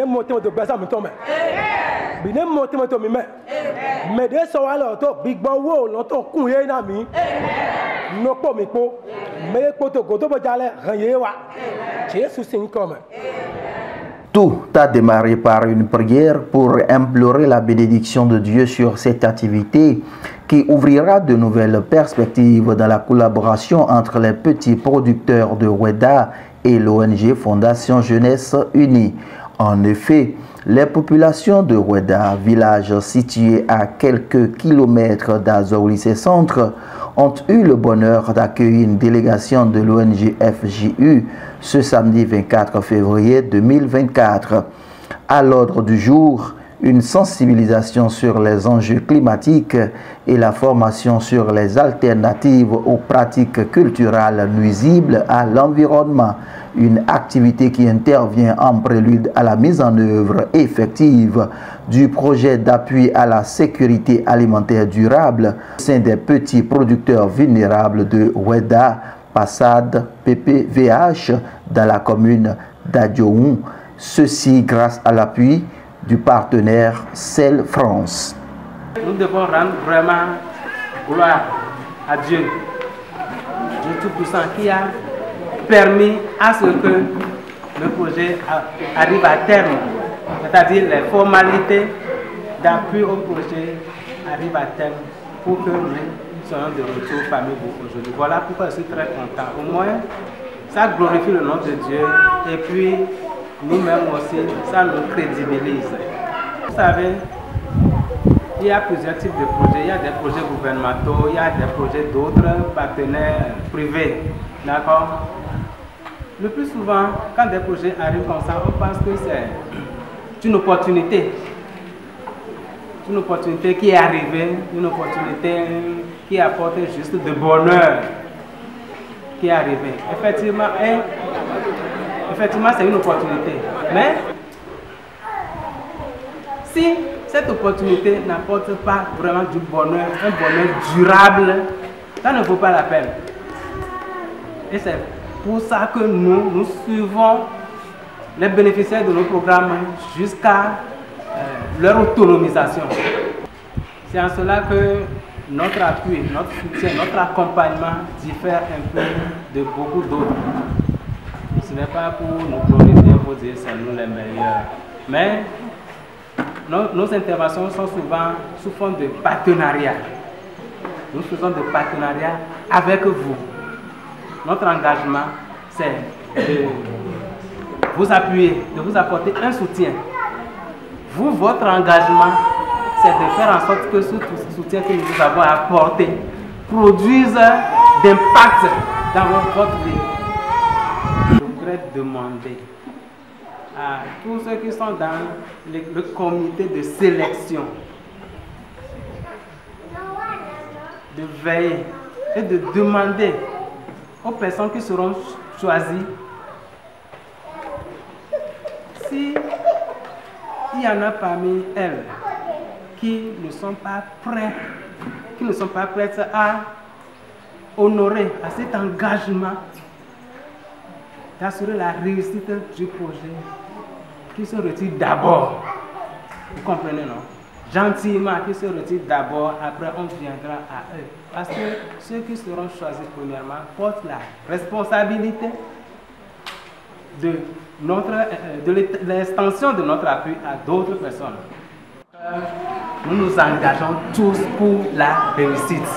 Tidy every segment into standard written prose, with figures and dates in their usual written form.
monté de basa me tombe. Bine monté me tombe mais de so alors to big bon wo lo to kun ye na mi. No po mi po. Mais po to go to bo jale ran ye wa. Jésus sin comme. Tout a démarré par une prière pour implorer la bénédiction de Dieu sur cette activité qui ouvrira de nouvelles perspectives dans la collaboration entre les petits producteurs de Ouéda et l'ONG Fondation Jeunesse Unie. En effet, les populations de Ouéda, village situé à quelques kilomètres d'Azoulissé Centre, ont eu le bonheur d'accueillir une délégation de l'ONG FJU ce samedi 24 février 2024. À l'ordre du jour, une sensibilisation sur les enjeux climatiques et la formation sur les alternatives aux pratiques culturelles nuisibles à l'environnement. Une activité qui intervient en prélude à la mise en œuvre effective du projet d'appui à la sécurité alimentaire durable au sein des petits producteurs vulnérables de Ouéda, Passade, PPVH dans la commune d'Adioun. Ceci grâce à l'appui du partenaire CEL France. Nous devons rendre vraiment gloire à Dieu, Dieu Tout-Puissant, qui a permis à ce que le projet arrive à terme, c'est-à-dire les formalités d'appui au projet arrivent à terme pour que nous soyons de retour parmi vous aujourd'hui. Voilà pourquoi je suis très content. Au moins, ça glorifie le nom de Dieu et puis nous-mêmes aussi, ça nous crédibilise. Vous savez, il y a plusieurs types de projets. Il y a des projets gouvernementaux, il y a des projets d'autres partenaires privés. D'accord? Le plus souvent, quand des projets arrivent comme ça, on pense que c'est une opportunité. Une opportunité qui est arrivée, une opportunité qui apporte juste de bonheur qui est arrivée. Effectivement, c'est une opportunité. Mais si cette opportunité n'apporte pas vraiment du bonheur, un bonheur durable, ça ne vaut pas la peine. Et c'est pour ça que nous suivons les bénéficiaires de nos programmes jusqu'à leur autonomisation. C'est en cela que notre appui, notre soutien, notre accompagnement diffère un peu de beaucoup d'autres. Ce n'est pas pour nous glorifier, pour dire c'est nous les meilleurs. Mais nos interventions sont souvent sous forme de partenariat. Nous faisons des partenariats avec vous. Notre engagement, c'est de vous appuyer, de vous apporter un soutien. Vous, votre engagement, c'est de faire en sorte que ce soutien que nous avons apporté produise d'impact dans votre vie. Je voudrais demander à tous ceux qui sont dans le comité de sélection de veiller et de demander aux personnes qui seront choisies si il y en a parmi elles qui ne sont pas prêtes à honorer à cet engagement d'assurer la réussite du projet, qui se retirent d'abord. Vous comprenez, non? Gentiment, qui se retirent d'abord, après on viendra à eux. Parce que ceux qui seront choisis premièrement portent la responsabilité de l'extension de notre appui à d'autres personnes. Nous nous engageons tous pour la réussite.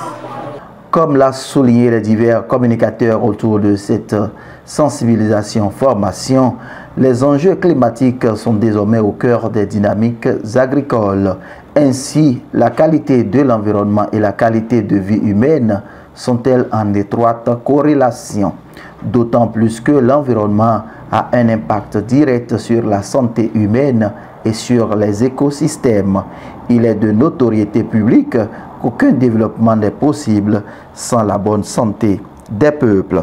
Comme l'a souligné les divers communicateurs autour de cette sensibilisation-formation, les enjeux climatiques sont désormais au cœur des dynamiques agricoles. Ainsi, la qualité de l'environnement et la qualité de vie humaine sont-elles en étroite corrélation. D'autant plus que l'environnement a un impact direct sur la santé humaine et sur les écosystèmes. Il est de notoriété publique qu'aucun développement n'est possible sans la bonne santé des peuples.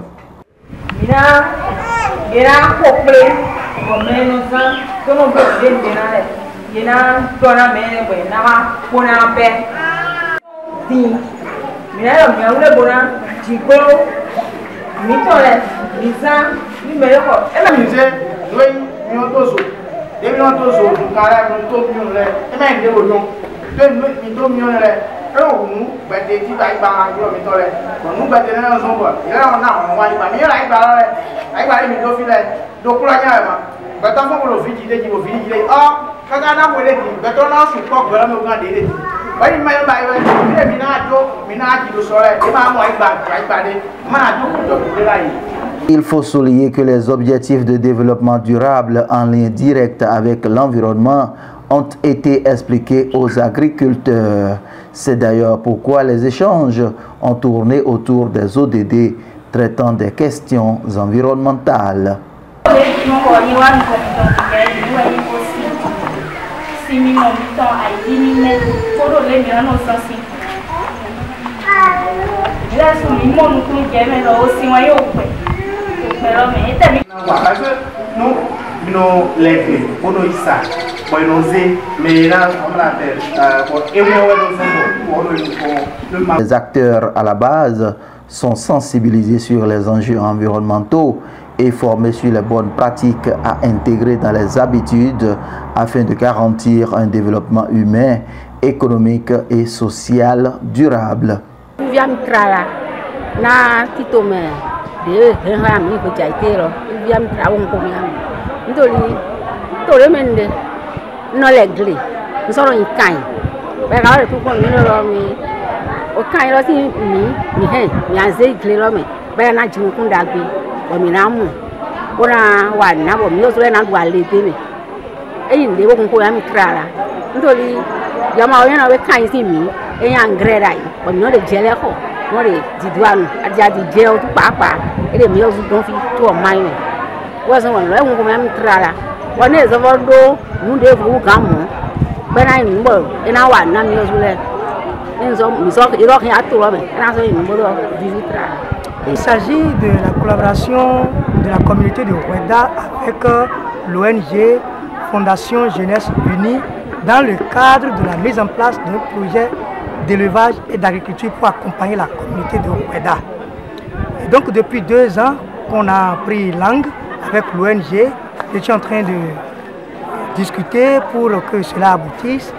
Débí wọn tó so òdùnkárẹ́ mi tó mìíràn rẹ̀ ẹ mẹ́rin dé òjò mi tó mìíràn rẹ̀ ẹ ò mú gbẹ̀dẹ̀ tí bá ibà yọ̀ mi tọ́ rẹ̀ kò mú gbẹ̀dẹ̀ náà sọ bọ̀ ìrẹ́ wọn náà wọn wá ibà mi yẹ́ra ibà rẹ̀ ibà rẹ̀ mi tó fi rẹ̀ dókúrọ̀ nyà rẹ̀ ma gbẹ̀tọ́ fún mi lò fi jìde jì lò fi jìde ọ́ kẹ́kẹ́ náà wọlé jì gbẹ̀tọ́ náà sùn kọ́ gbẹ̀rẹ́ mi ò kàn dé jì wọ́n máa ń bá ibà ilé mi náà jì ló sọ rẹ̀ ẹ máa mọ ibà dé máa dókú dọ̀kú láyé. Il faut souligner que les objectifs de développement durable en lien direct avec l'environnement ont été expliqués aux agriculteurs. C'est d'ailleurs pourquoi les échanges ont tourné autour des ODD traitant des questions environnementales. Parce que nous lèvons pour nous ça, pour nous mais là les acteurs à la base sont sensibilisés sur les enjeux environnementaux et formés sur les bonnes pratiques à intégrer dans les habitudes afin de garantir un développement humain, économique et social durable. de ha mi ko jaitero biam trawon ko mi am ndoli to le mende no legli nsoro ikan be ga re ku ko mi lo mi o kan lo si mi he mi aze igli lo mi be na jinu kun dagbe o mi na mu ona wa na bo mi o so le na wa le te mi eyin de wo kun ko ya mi krara ndoli ya ma o yana we kan si mi eyan greda yi o mi no le jele ko wọ́n lè dìdúwànù àti àdìjẹ́ ọdún pàápàá èdè mi ọdún tó fi tó ọmọ ayọ̀ wọ́n sọ wọn lọ ẹ̀wọ̀n kò máa ń tura la wọ́n ní ìsọfọ́ dó múndé fún kàn mọ́ bẹ́ẹ̀ náà ìnú bọ̀ ẹ̀ náà wà nínú mi ọdún lẹ̀ ẹ̀ ìrọ̀kìn àtò rọ̀bẹ̀ ẹ̀ náà sọ ìnú bọ̀ vivi tura la. Il s'agit de la collaboration de la communauté de Rueda avec l'ONG Fondation Jeunesse Unie dans le cadre de la mise en place d'un projet d'élevage et d'agriculture pour accompagner la communauté de Rueda. Et donc depuis 2 ans qu'on a pris langue avec l'ONG, je suis en train de discuter pour que cela aboutisse.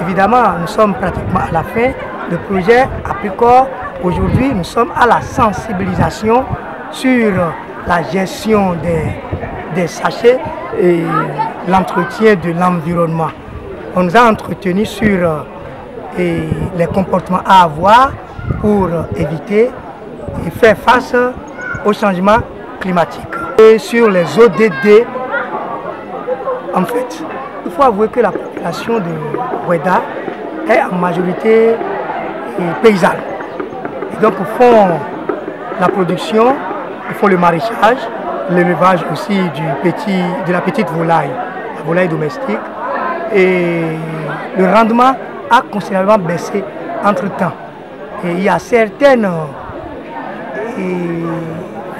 Évidemment, nous sommes pratiquement à la fin. Le projet a pris corps. Aujourd'hui, nous sommes à la sensibilisation sur la gestion des sachets et l'entretien de l'environnement. On nous a entretenu sur et les comportements à avoir pour éviter et faire face au changement climatique. Et sur les ODD, en fait, il faut avouer que la population de Rueda est en majorité paysanne. Et donc, ils font la production, ils font le maraîchage, l'élevage aussi de la petite volaille, la volaille domestique. Et le rendement a considérablement baissé entre-temps. Et il y a certaines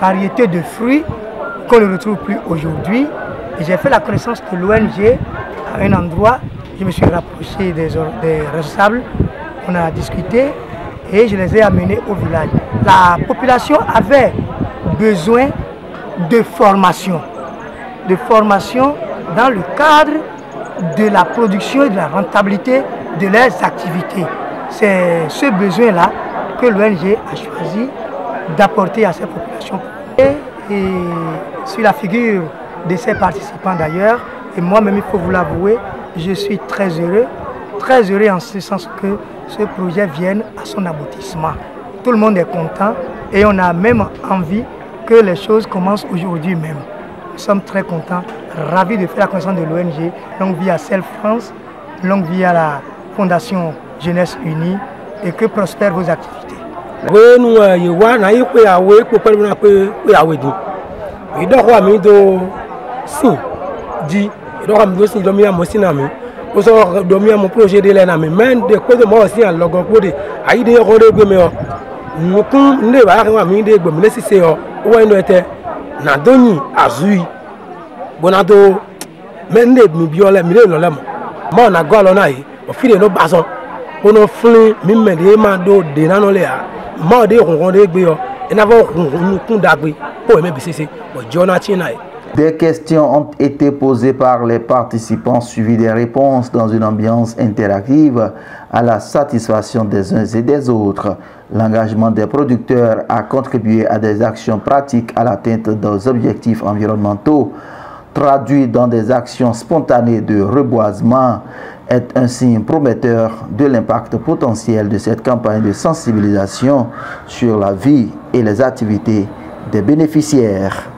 variétés de fruits qu'on ne retrouve plus aujourd'hui. Et j'ai fait la connaissance de l'ONG à un endroit. Je me suis rapproché des responsables. On a discuté et je les ai amenés au village. La population avait besoin de formation dans le cadre de la production et de la rentabilité de leurs activités. C'est ce besoin-là que l'ONG a choisi d'apporter à ces populations. Et sur la figure de ces participants d'ailleurs, et moi-même il faut vous l'avouer, je suis très heureux en ce sens que ce projet vienne à son aboutissement. Tout le monde est content et on a même envie que les choses commencent aujourd'hui même. Nous sommes très contents, ravis de faire la connaissance de l'ONG, longue vie à Self France, longue vie à la Fondation Jeunesse Unie et que prospèrent vos activités. Oui, nous avons projet de l'année, mais de quoi de moi aussi en logo pour des aïdés rodés de meilleurs. Nous ne va pas me dire que nous sommes où nous étions. Nadoni Azui Bonado Mende Mibiola Milena Mona Golonai, au fil de nos basons, pour nos flins, Mimé de Mando de Nanolea, Morde Rondé Bio, et n'avons nous d'abri pour aimer BCC, pour Jonathan. Des questions ont été posées par les participants, suivies des réponses dans une ambiance interactive à la satisfaction des uns et des autres. L'engagement des producteurs a contribué à des actions pratiques à l'atteinte des objectifs environnementaux, traduits dans des actions spontanées de reboisement, est un signe prometteur de l'impact potentiel de cette campagne de sensibilisation sur la vie et les activités des bénéficiaires.